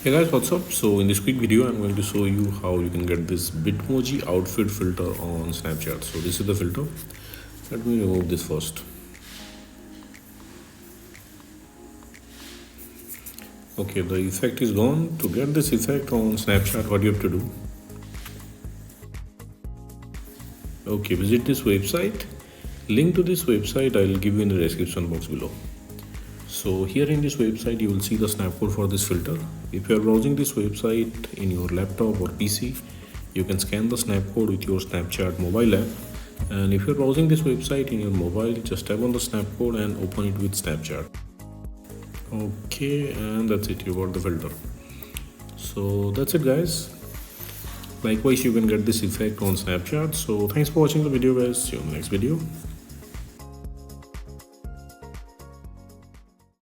Hey guys, what's up? So in this quick video, I'm going to show you how you can get this Bitmoji outfit filter on Snapchat. So this is the filter. Let me remove this first. Okay, the effect is gone. To get this effect on Snapchat, what you have to do? Okay, visit this website. Link to this website I'll give you in the description box below. So here in this website you will see the snapcode for this filter. If you are browsing this website in your laptop or PC, you can scan the snapcode with your Snapchat mobile app. And if you're browsing this website in your mobile, just tap on the snapcode and open it with Snapchat. Okay, and that's it, you got the filter. So that's it guys. Likewise, you can get this effect on Snapchat. So thanks for watching the video guys. See you in the next video.